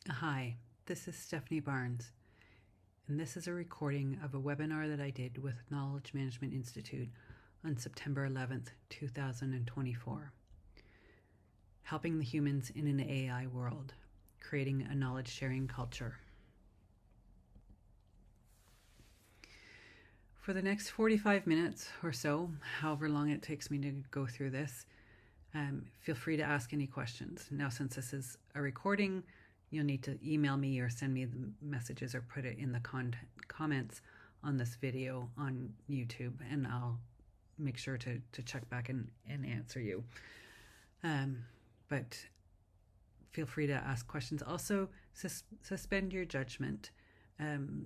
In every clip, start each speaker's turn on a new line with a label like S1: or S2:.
S1: Hi, this is Stephanie Barnes, and this is a recording of a webinar that I did with Knowledge Management Institute on September 11th, 2024. Helping the humans in an AI world, creating a knowledge sharing culture. For the next 45 minutes or so, however long it takes me to go through this, feel free to ask any questions. Now, since this is a recording, you'll need to email me or send me the messages or put it in the comments on this video on YouTube, and I'll make sure to check back and answer you. But feel free to ask questions. Also, suspend your judgment.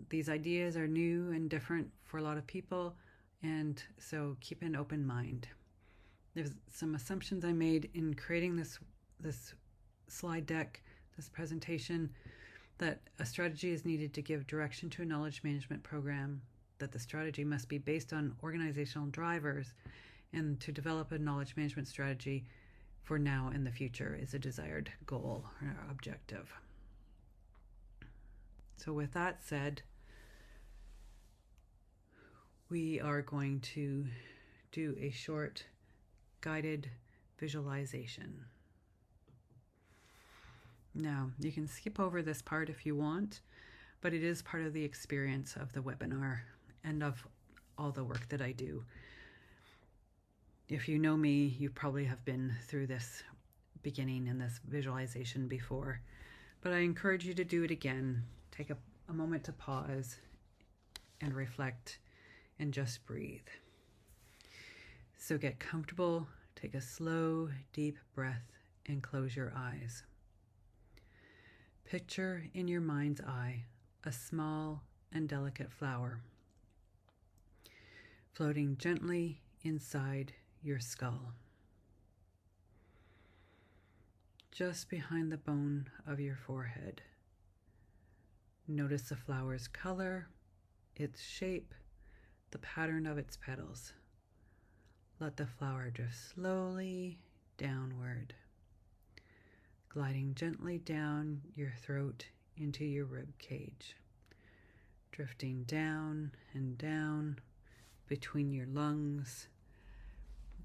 S1: These ideas are new and different for a lot of people, and so keep an open mind. There's some assumptions I made in creating this slide deck, this presentation, that a strategy is needed to give direction to a knowledge management program, that the strategy must be based on organizational drivers, and to develop a knowledge management strategy for now and the future is a desired goal or objective. So with that said, we are going to do a short guided visualization. Now, you can skip over this part if you want, but it is part of the experience of the webinar and of all the work that I do. If you know me, you probably have been through this beginning and this visualization before, but I encourage you to do it again. Take a moment to pause and reflect and just breathe. So get comfortable, take a slow, deep breath, and close your eyes. Picture in your mind's eye a small and delicate flower floating gently inside your skull, just behind the bone of your forehead. Notice the flower's color, its shape, the pattern of its petals. Let the flower drift slowly downward, gliding gently down your throat into your rib cage, drifting down and down between your lungs,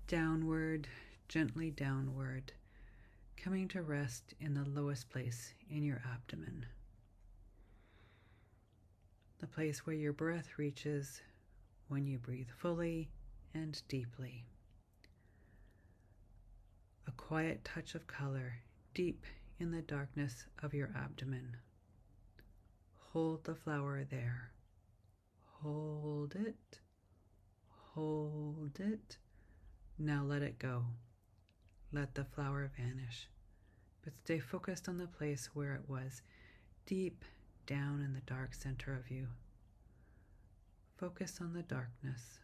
S1: downward, gently downward, coming to rest in the lowest place in your abdomen, the place where your breath reaches when you breathe fully and deeply. A quiet touch of color deep in the darkness of your abdomen. Hold the flower there. Hold it. Hold it. Now let it go. Let the flower vanish. But stay focused on the place where it was, deep down in the dark center of you. Focus on the darkness.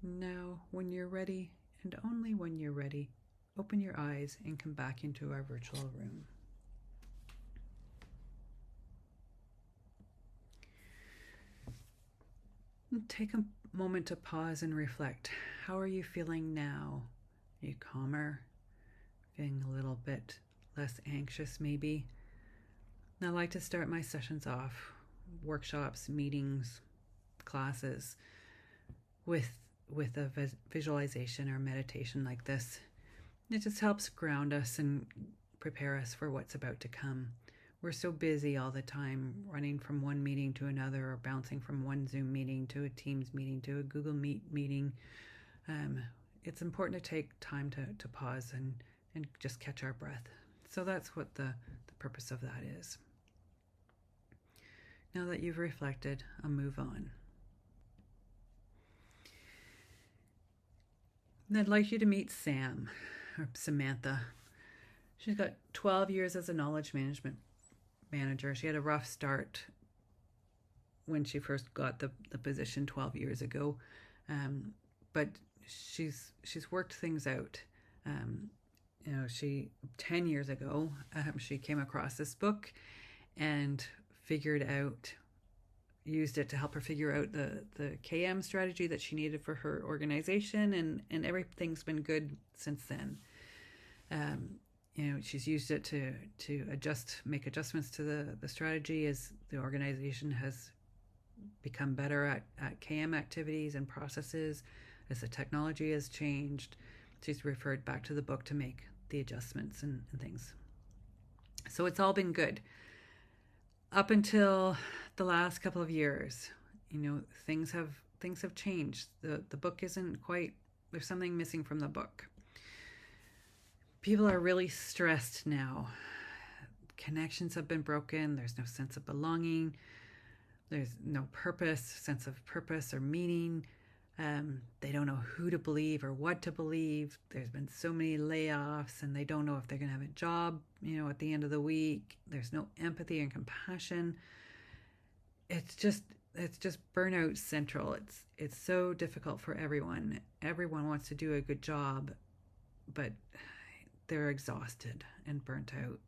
S1: Now, when you're ready, and only when you're ready, open your eyes and come back into our virtual room. And take a moment to pause and reflect. How are you feeling now? Are you calmer? Feeling a little bit less anxious maybe? Now, I like to start my sessions off, workshops, meetings, classes, with a visualization or meditation like this. It just helps ground us and prepare us for what's about to come. We're so busy all the time, running from one meeting to another, or bouncing from one Zoom meeting to a Teams meeting to a Google Meet meeting. It's important to take time to pause and just catch our breath. So that's what the purpose of that is. Now that you've reflected, I'll move on. And I'd like you to meet Sam, or Samantha. She's got 12 years as a knowledge management manager. She had a rough start when she first got the position 12 years ago, but she's worked things out. 10 years ago, she came across this book and figured out, used it to help her figure out the KM strategy that she needed for her organization, and everything's been good since then. She's used it to make adjustments to the strategy as the organization has become better at KM activities and processes, as the technology has changed. She's referred back to the book to make the adjustments and things. So it's all been good. Up until the last couple of years, things have changed. The book isn't quite, there's something missing from the book. People are really stressed now. Connections have been broken. There's no sense of belonging. There's no sense of purpose or meaning. They don't know who to believe or what to believe. There's been so many layoffs, and they don't know if they're going to have a job, at the end of the week. There's no empathy and compassion. It's just burnout central. It's so difficult for everyone. Everyone wants to do a good job, but they're exhausted and burnt out.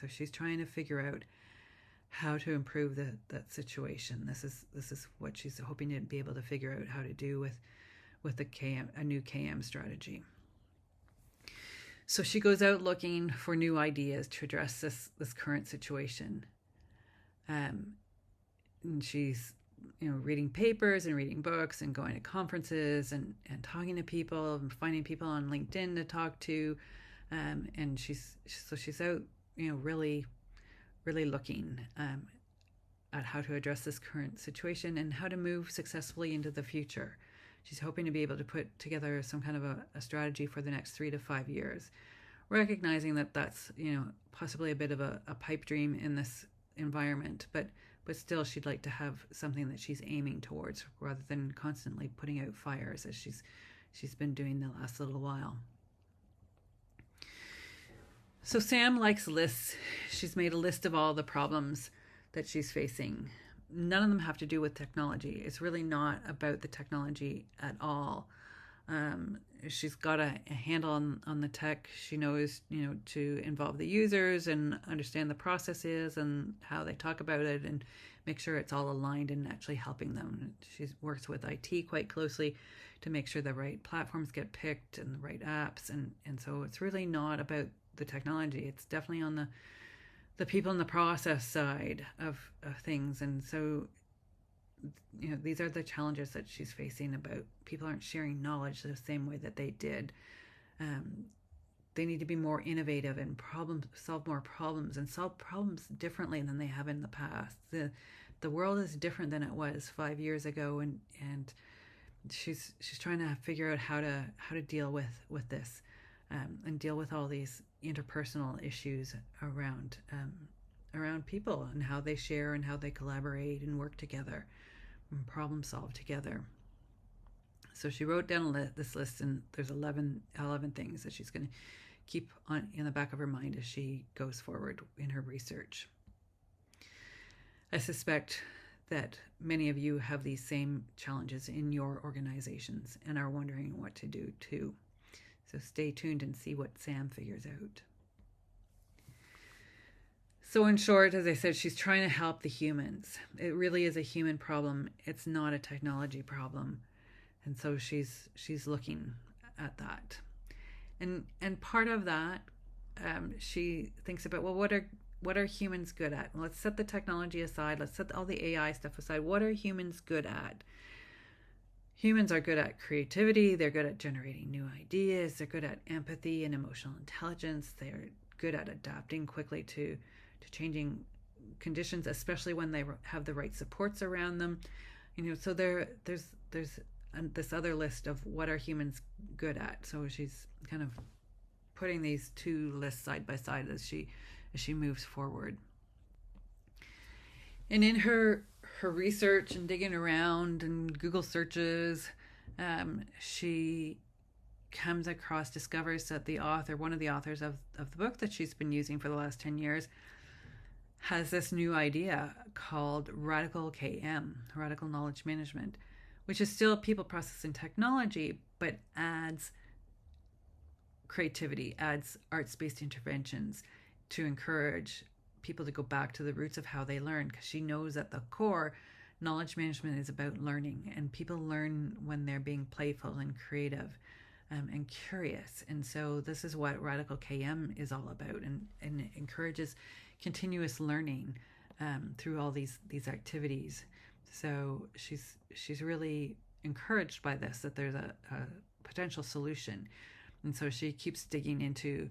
S1: So she's trying to figure out how to improve that situation. This is what she's hoping to be able to figure out how to do with a new KM strategy. So she goes out looking for new ideas to address this current situation. And she's reading papers and reading books and going to conferences and talking to people and finding people on LinkedIn to talk to. And she's out, really looking at how to address this current situation and how to move successfully into the future. She's hoping to be able to put together some kind of a strategy for the next 3 to 5 years, recognizing that that's, possibly a bit of a pipe dream in this environment, but still she'd like to have something that she's aiming towards rather than constantly putting out fires as she's been doing the last little while. So Sam likes lists. She's made a list of all the problems that she's facing. None of them have to do with technology. It's really not about the technology at all. She's got a handle on the tech. She knows, to involve the users and understand the processes and how they talk about it and make sure it's all aligned and actually helping them. She works with IT quite closely to make sure the right platforms get picked and the right apps. And so it's really not about the technology. It's definitely on the people in the process side of things. And so, these are the challenges that she's facing about people aren't sharing knowledge the same way that they did. They need to be more innovative and solve more problems and solve problems differently than they have in the past. The world is different than it was 5 years ago, and she's trying to figure out how to deal with this and deal with all these interpersonal issues around people and how they share and how they collaborate and work together and problem solve together. So she wrote down this list, and there's 11 things that she's going to keep in the back of her mind as she goes forward in her research. I suspect that many of you have these same challenges in your organizations and are wondering what to do too. So stay tuned and see what Sam figures out. So in short, as I said, she's trying to help the humans. It really is a human problem. It's not a technology problem. And so she's looking at that. And part of that, she thinks about, well, what are humans good at? Well, let's set the technology aside. Let's set all the AI stuff aside. What are humans good at? Humans are good at creativity. They're good at generating new ideas. They're good at empathy and emotional intelligence. They're good at adapting quickly to changing conditions, especially when they have the right supports around them. So there's this other list of what are humans good at. So she's kind of putting these two lists side by side as she moves forward. And in her research and digging around and Google searches, she discovers that one of the authors of the book that she's been using for the last 10 years, has this new idea called Radical KM, Radical Knowledge Management, which is still people processing technology, but adds creativity, adds arts-based interventions to encourage people to go back to the roots of how they learn, because she knows at the core knowledge management is about learning, and people learn when they're being playful and creative and curious. And so this is what Radical KM is all about, and it encourages continuous learning through all these activities. So she's really encouraged by this, that there's a potential solution. And so she keeps digging into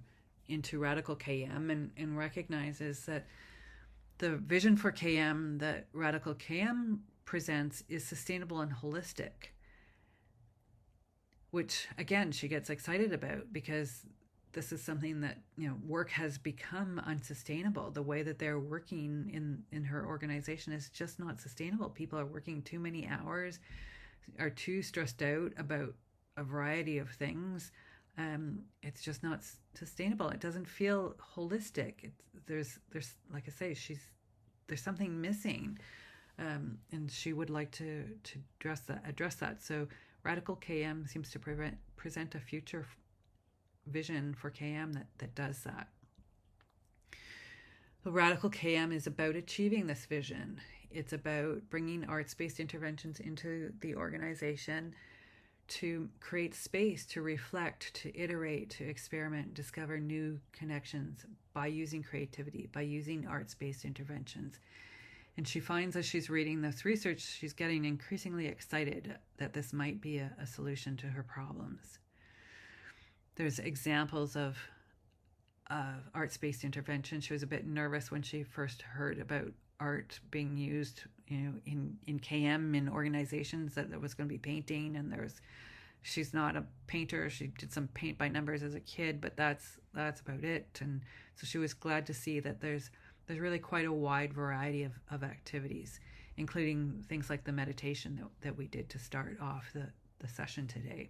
S1: Radical KM and recognizes that the vision for KM that Radical KM presents is sustainable and holistic, which again she gets excited about, because this is something that, you know, work has become unsustainable. The way that they're working in her organization is just not sustainable. People are working too many hours, are too stressed out about a variety of things. It's just not sustainable. It doesn't feel holistic. There's like I say, there's something missing, and she would like to address that. So Radical KM seems to present a future vision for KM that does that. The Radical KM is about achieving this vision. It's about bringing arts-based interventions into the organization to create space to reflect, to iterate, to experiment, discover new connections by using creativity, by using arts-based interventions. And she finds, as she's reading this research, she's getting increasingly excited that this might be a solution to her problems. There's examples of arts-based intervention. She was a bit nervous when she first heard about art being used, you know, in KM, in organizations, that there was going to be painting, and she's not a painter. She did some paint by numbers as a kid, but that's about it. And so she was glad to see that there's really quite a wide variety of activities, including things like the meditation that we did to start off the session today.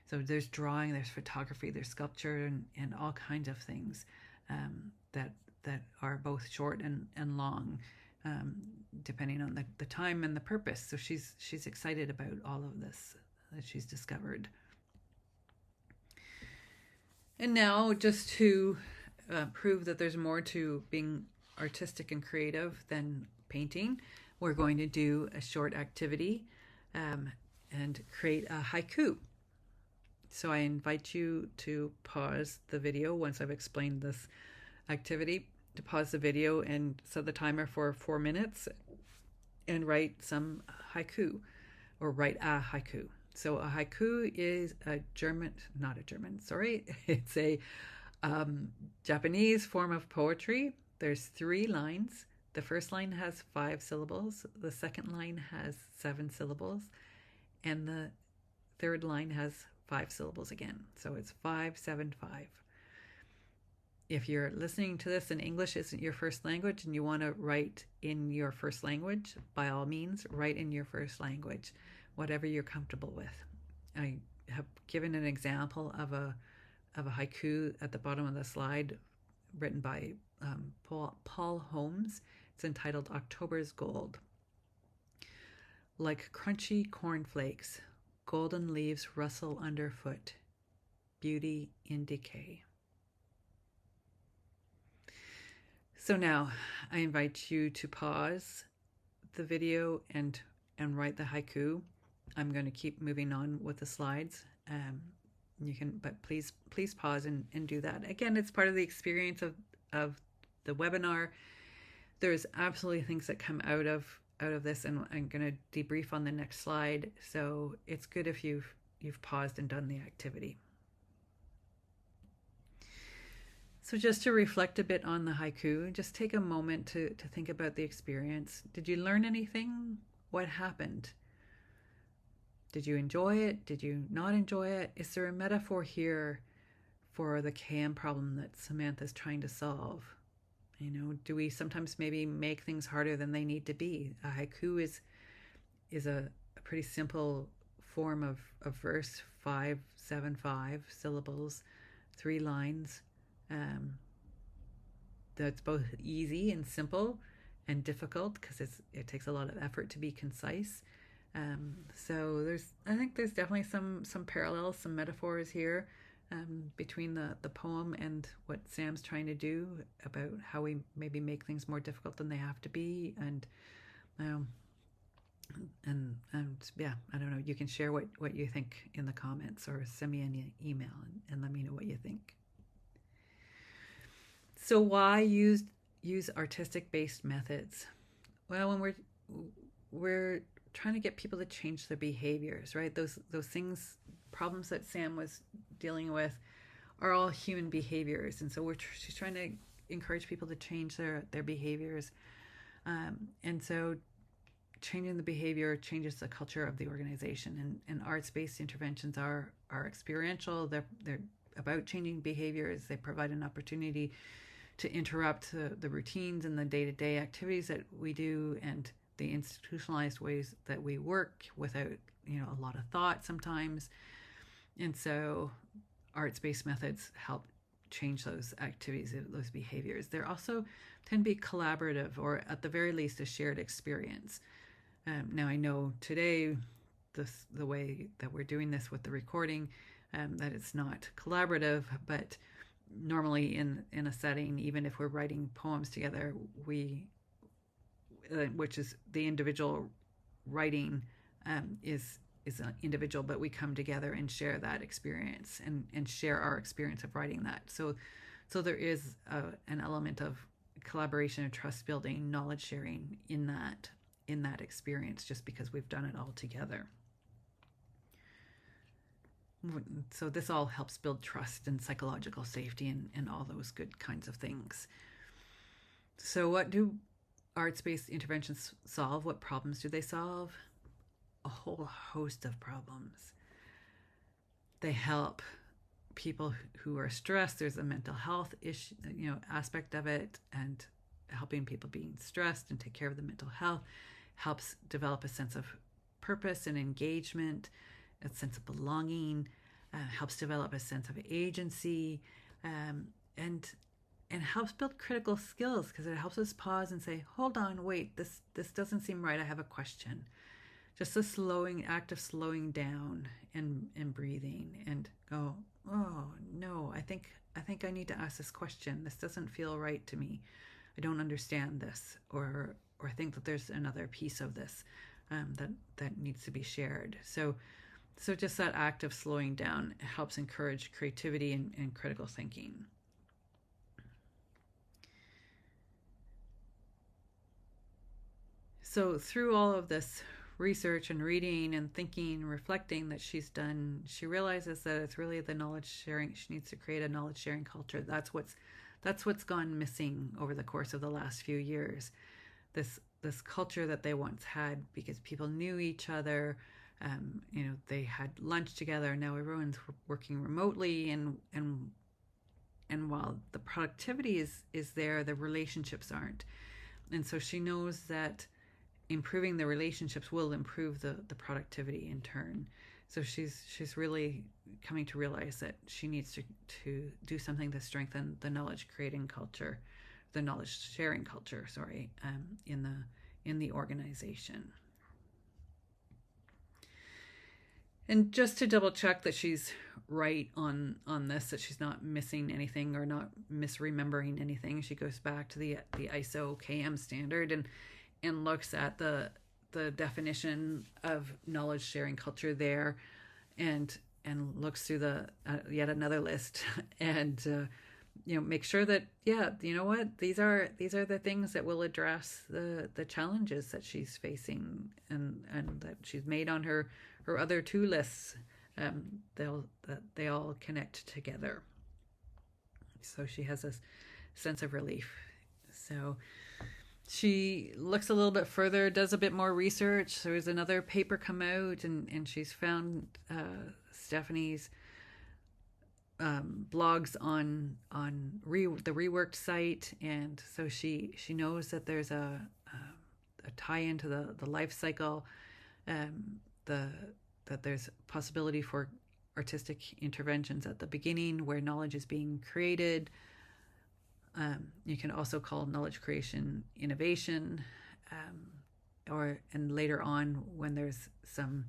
S1: So there's drawing, there's photography, there's sculpture, and all kinds of things that are both short and long, depending on the time and the purpose. So she's excited about all of this that she's discovered. And now, just to prove that there's more to being artistic and creative than painting, we're going to do a short activity and create a haiku. So I invite you to pause the video once I've explained this activity, to pause the video and set the timer for 4 minutes and write some haiku, or write a haiku. So a haiku is it's a Japanese form of poetry. There's 3 lines. The first line has 5 syllables. The second line has 7 syllables. And the third line has 5 syllables again. So it's 5, 7, 5. If you're listening to this and English isn't your first language and you want to write in your first language, by all means, write in your first language, whatever you're comfortable with. I have given an example of a haiku at the bottom of the slide, written by Paul Holmes. It's entitled October's Gold. Like crunchy cornflakes, golden leaves rustle underfoot, beauty in decay. So now I invite you to pause the video and write the haiku. I'm going to keep moving on with the slides. But please pause and do that. Again, it's part of the experience of the webinar. There's absolutely things that come out of this, and I'm going to debrief on the next slide. So it's good if you've paused and done the activity. So just to reflect a bit on the haiku, just take a moment to think about the experience. Did you learn anything? What happened? Did you enjoy it? Did you not enjoy it? Is there a metaphor here for the KM problem that Samantha's trying to solve? You know, do we sometimes maybe make things harder than they need to be? A haiku is a pretty simple form of verse, 5, 7, 5 syllables, 3 lines. That's both easy and simple, and difficult because it takes a lot of effort to be concise. So I think there's definitely some parallels, some metaphors here between the poem and what Sam's trying to do about how we maybe make things more difficult than they have to be. And And yeah, I don't know. You can share what you think in the comments, or send me an email and let me know what you think. So why use artistic based methods? Well, when we're trying to get people to change their behaviors, right? Those things, problems that Sam was dealing with, are all human behaviors, and so she's trying to encourage people to change their behaviors, and so changing the behavior changes the culture of the organization. And arts-based interventions are experiential. They're about changing behaviors. They provide an opportunity to interrupt the routines and the day-to-day activities that we do, and the institutionalized ways that we work without a lot of thought sometimes. And so arts-based methods help change those activities, those behaviors. They're also tend to be collaborative, or at the very least a shared experience. Now I know today, the way that we're doing this with the recording, that it's not collaborative, but normally in a setting, even if we're writing poems together, which is the individual writing, is an individual, but we come together and share that experience, and share our experience of writing that. So there is an element of collaboration and trust building, knowledge sharing in that experience, just because we've done it all together. So this all helps build trust and psychological safety and all those good kinds of things. So what do arts-based interventions solve? What problems do they solve? A whole host of problems. They help people who are stressed. There's a mental health issue, aspect of it, and helping people being stressed and take care of the mental health helps develop a sense of purpose and engagement, a sense of belonging, helps develop a sense of agency, and helps build critical skills, because it helps us pause and say, hold on, wait, this doesn't seem right, I have a question. Just the act of slowing down and breathing and go, oh no, I think I need to ask this question. This doesn't feel right to me. I don't understand this, or think that there's another piece of this that needs to be shared. So just that act of slowing down helps encourage creativity and critical thinking. So through all of this research and reading and thinking and reflecting that she's done, she realizes that it's really the knowledge sharing. She needs to create a knowledge sharing culture. That's what's gone missing over the course of the last few years. This culture that they once had, because people knew each other. They had lunch together. Now everyone's working remotely, and while the productivity is there, the relationships aren't. And so she knows that improving the relationships will improve the productivity in turn. So she's really coming to realize that she needs to do something to strengthen the knowledge creating culture, the knowledge sharing culture, in the organization. And just to double check that she's right on this, that she's not missing anything or not misremembering anything, she goes back to the ISO KM standard and looks at the definition of knowledge sharing culture there, and looks through the yet another list, and make sure that these are the things that will address the challenges that she's facing, and that she's made on her other two lists. They all connect together, so she has a sense of relief. So she looks a little bit further, does a bit more research. There's another paper come out, and she's found Stephanie's blogs on the Reworked site, and so she knows that there's a tie into the life cycle, that there's possibility for artistic interventions at the beginning where knowledge is being created. You can also call knowledge creation innovation, and later on, when there's some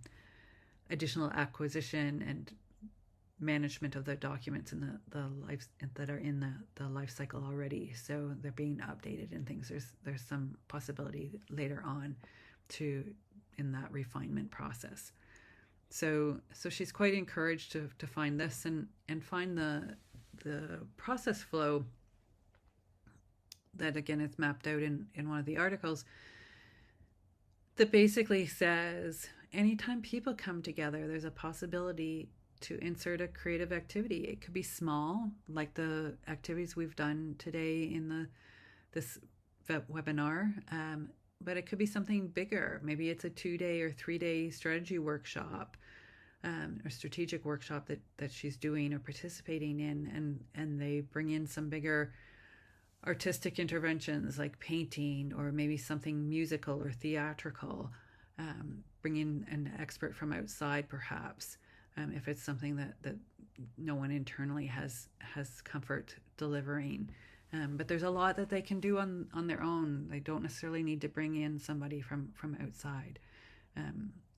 S1: additional acquisition and management of the documents in the life that are in the life cycle already, so they're being updated and things. There's some possibility later on to that refinement process. So she's quite encouraged to find this and find the process flow that, again, is mapped out in one of the articles, that basically says anytime people come together, there's a possibility to insert a creative activity. It could be small, like the activities we've done today in this webinar, but it could be something bigger. Maybe it's a 2-day or 3-day strategy workshop, or strategic workshop that she's doing or participating in, and they bring in some bigger artistic interventions like painting, or maybe something musical or theatrical. Bring in an expert from outside, perhaps, if it's something that no one internally has comfort delivering. But there's a lot that they can do on their own. They don't necessarily need to bring in somebody from outside.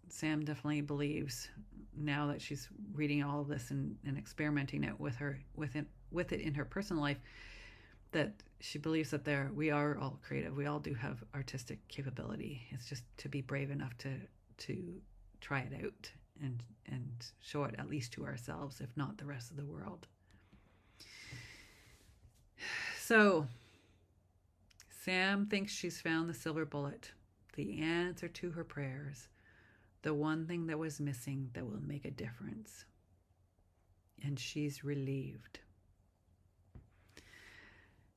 S1: Sam definitely believes, now that she's reading all of this and experimenting it with it in her personal life, that she believes that we are all creative. We all do have artistic capability. It's just to be brave enough to try it out and show it, at least to ourselves, if not the rest of the world. So Sam thinks she's found the silver bullet, the answer to her prayers, the one thing that was missing that will make a difference. And she's relieved.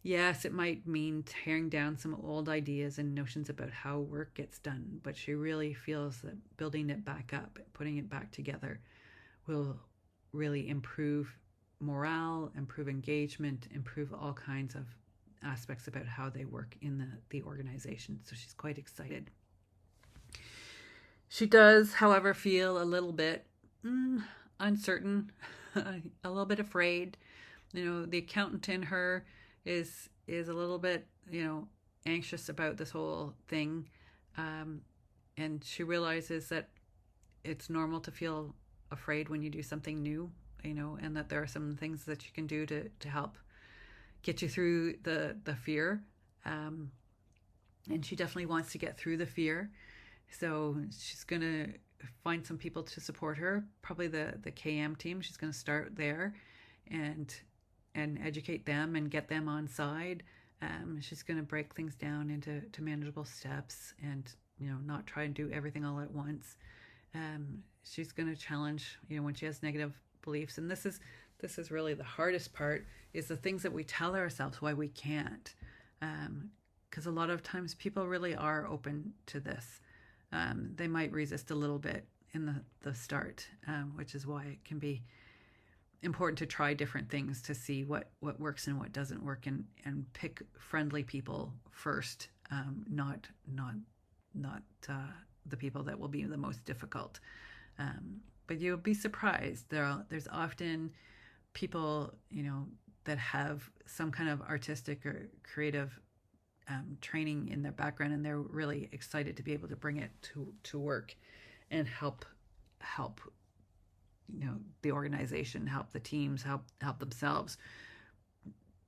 S1: Yes, it might mean tearing down some old ideas and notions about how work gets done, but she really feels that building it back up, putting it back together, will really improve morale, improve engagement, improve all kinds of aspects about how they work in the organization. So she's quite excited. She does, however, feel a little bit uncertain, a little bit afraid. The accountant in her is a little bit, anxious about this whole thing. And she realizes that it's normal to feel afraid when you do something new, and that there are some things that you can do to help get you through the fear. And she definitely wants to get through the fear. So she's going to find some people to support her, probably the KM team. She's going to start there and educate them and get them on side. She's going to break things down into manageable steps and, not try and do everything all at once. She's going to challenge, when she has negative beliefs. And this is really the hardest part, is the things that we tell ourselves why we can't. Because a lot of times people really are open to this. They might resist a little bit in the start, which is why it can be important to try different things to see what works and what doesn't work, and pick friendly people first, not the people that will be the most difficult. But you'll be surprised. There's often people, that have some kind of artistic or creative training in their background, and they're really excited to be able to bring it to work and help the organization, help the teams, help themselves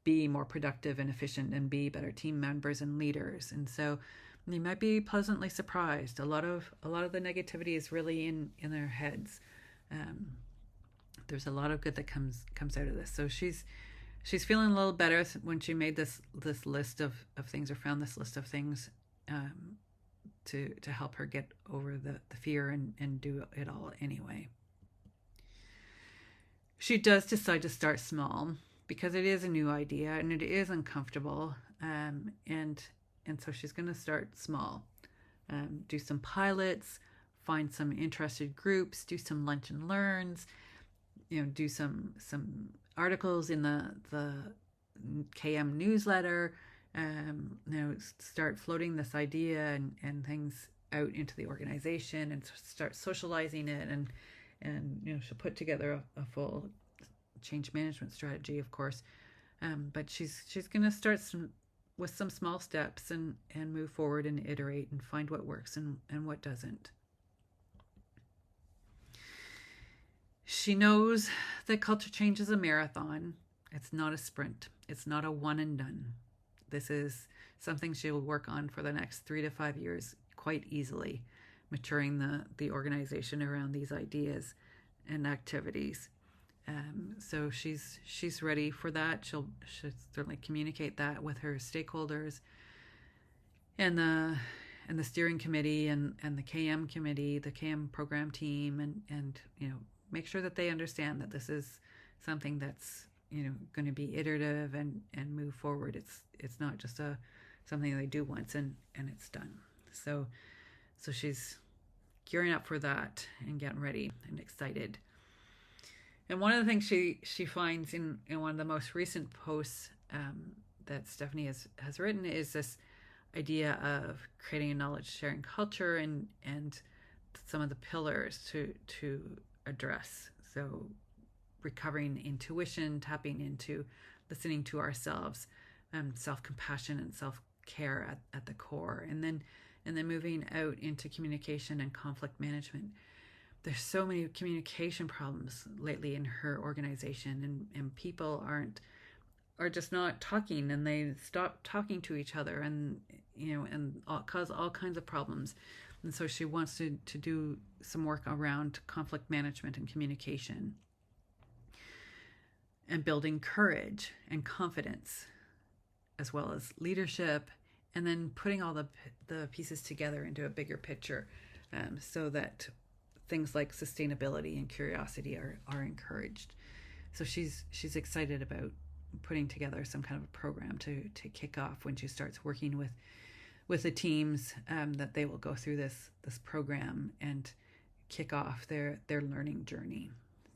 S1: be more productive and efficient and be better team members and leaders. And so you might be pleasantly surprised. A lot of the negativity is really in their heads. There's a lot of good that comes out of this. So she's feeling a little better when she made this list of things, or found this list of things to help her get over the fear and do it all anyway. She does decide to start small because it is a new idea and it is uncomfortable. And so she's going to start small. Do some pilots, find some interested groups, do some lunch and learns, do some articles in the KM newsletter, start floating this idea and things out into the organization, and start socializing it, and she'll put together a full change management strategy, of course. But she's going to start with some small steps and move forward and iterate and find what works and what doesn't. She knows that culture change is a marathon. It's not a sprint. It's not a one and done. This is something she will work on for the next 3 to 5 years quite easily. maturing the organization around these ideas and activities. So she's ready for that. She'll certainly communicate that with her stakeholders and the steering committee and the KM committee, the KM program team, and make sure that they understand that this is something that's going to be iterative and move forward. It's not just something they do once and it's done. So she's gearing up for that and getting ready and excited. And one of the things she finds in one of the most recent posts that Stephanie has written is this idea of creating a knowledge sharing culture and some of the pillars to address. So recovering intuition, tapping into listening to ourselves, self-compassion and self-care at the core, and then moving out into communication and conflict management. There's so many communication problems lately in her organization, and people are just not talking, and they stop talking to each other, and cause all kinds of problems. And so she wants to do some work around conflict management and communication and building courage and confidence, as well as leadership, and then putting all the pieces together into a bigger picture, so that things like sustainability and curiosity are encouraged. So she's excited about putting together some kind of a program to kick off when she starts working with the teams, that they will go through this program and kick off their learning journey.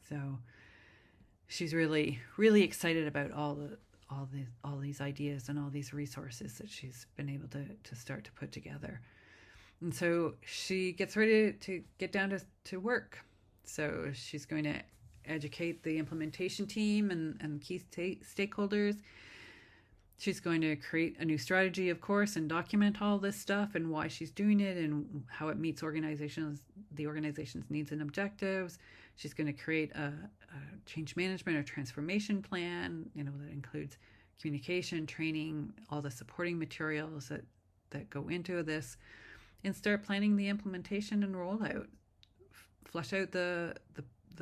S1: So she's really, really excited about all these ideas and all these resources that she's been able to start to put together. And so she gets ready to get down to work. So she's going to educate the implementation team and key stakeholders. She's going to create a new strategy, of course, and document all this stuff and why she's doing it and how it meets the organization's needs and objectives. She's going to create a change management or transformation plan, that includes communication, training, all the supporting materials that go into this, and start planning the implementation and rollout. Flesh out the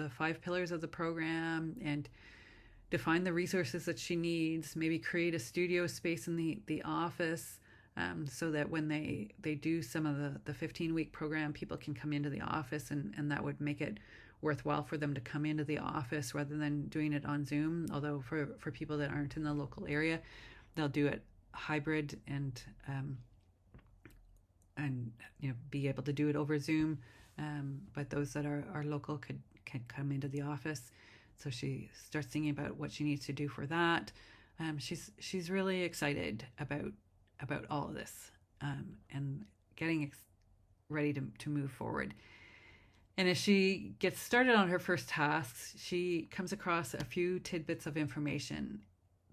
S1: 5 pillars of the program and define the resources that she needs. Maybe create a studio space in the office, so that when they do some of the 15-week program, people can come into the office, and that would make it worthwhile for them to come into the office rather than doing it on Zoom. Although for people that aren't in the local area, they'll do it hybrid and be able to do it over Zoom. But those that are local can come into the office. So she starts thinking about what she needs to do for that. She's really excited about all of this, and getting ready to move forward. And as she gets started on her first tasks, she comes across a few tidbits of information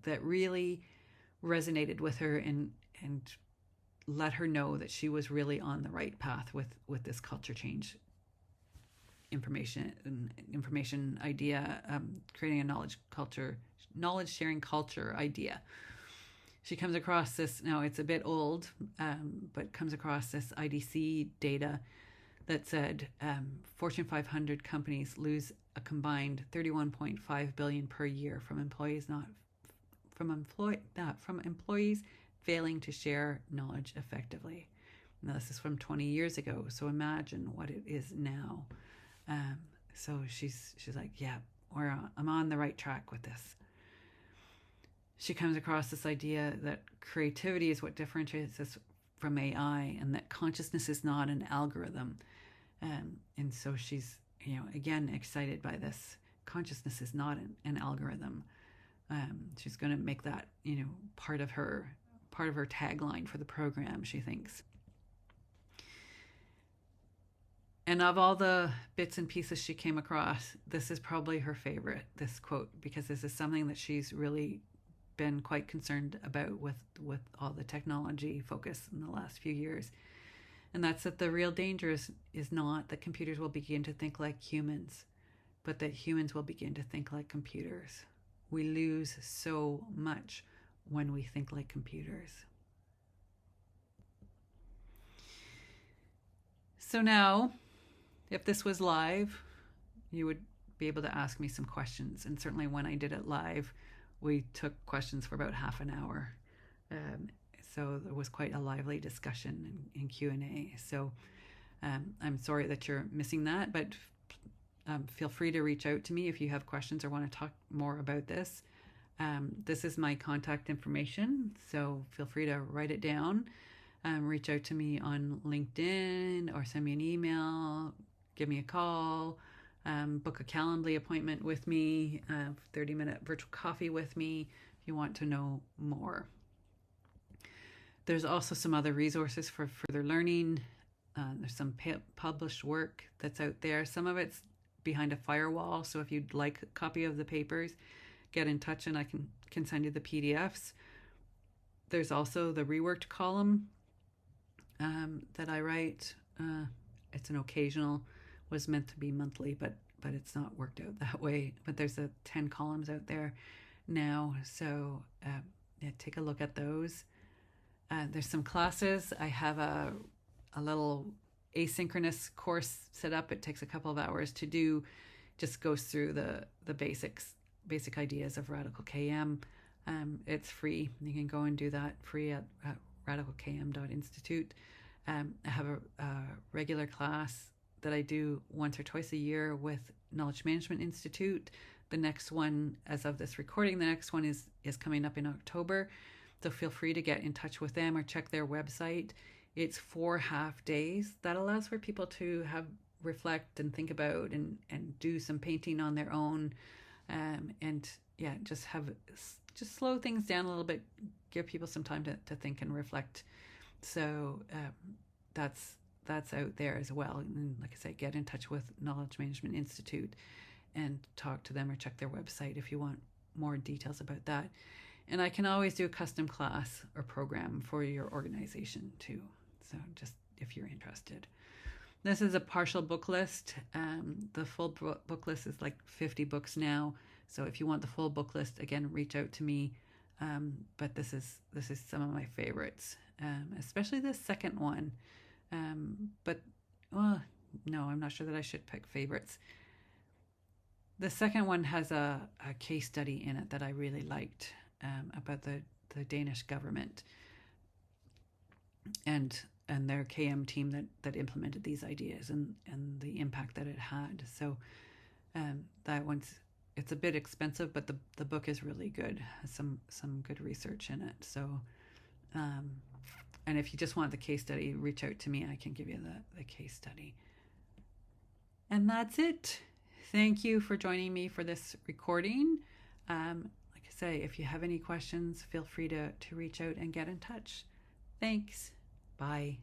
S1: that really resonated with her and let her know that she was really on the right path with this culture change information idea, creating a knowledge sharing culture idea. She comes across this, now it's a bit old, but comes across this IDC data that said Fortune 500 companies lose a combined $31.5 billion per year from employees failing to share knowledge effectively. Now, this is from 20 years ago, so imagine what it is now. So she's like, yeah, I'm on the right track with this. She comes across this idea that creativity is what differentiates us from AI, and that consciousness is not an algorithm. And so she's, again, excited by this. Consciousness is not an algorithm. She's going to make that, part of her tagline for the program, she thinks. And of all the bits and pieces she came across, this is probably her favorite, this quote, because this is something that she's really been quite concerned about with all the technology focus in the last few years. And that's that the real danger is not that computers will begin to think like humans, but that humans will begin to think like computers. We lose so much when we think like computers. So now, if this was live, you would be able to ask me some questions. And certainly when I did it live, we took questions for about half an hour. Um, so there was quite a lively discussion and Q&A. So I'm sorry that you're missing that, but feel free to reach out to me if you have questions or want to talk more about this. This is my contact information, so feel free to write it down. Reach out to me on LinkedIn or send me an email, give me a call, book a Calendly appointment with me, 30-minute virtual coffee with me if you want to know more. There's also some other resources for further learning. There's some published work that's out there. Some of it's behind a firewall, so if you'd like a copy of the papers, get in touch and I can send you the PDFs. There's also the reworked column that I write. It's an occasional, was meant to be monthly, but it's not worked out that way. But there's 10 columns out there now, so yeah, take a look at those. There's some classes. I have a little asynchronous course set up. It takes a couple of hours to do. Just goes through the basic ideas of Radical KM. It's free. You can go and do that free at radicalkm.institute. I have a regular class that I do once or twice a year with Knowledge Management Institute. The next one, as of this recording, the next one is coming up in October. So feel free to get in touch with them or check their website. It's 4 half days. That allows for people to reflect and think about and do some painting on their own. And yeah, just slow things down a little bit, give people some time to think and reflect. So that's out there as well. And like I say, get in touch with Knowledge Management Institute and talk to them or check their website if you want more details about that. And I can always do a custom class or program for your organization too. So just if you're interested. This is a partial book list. The full book list is like 50 books now. So if you want the full book list, again, reach out to me. But this is some of my favorites, especially the second one. But well, no, I'm not sure that I should pick favorites. The second one has a case study in it that I really liked about the Danish government and their KM team that implemented these ideas and the impact that it had. So that it's a bit expensive, but the book is really good. Has some good research in it. So and if you just want the case study, reach out to me. I can give you the case study. And that's it. Thank you for joining me for this recording. Like I say, if you have any questions, feel free to reach out and get in touch. Thanks. Bye.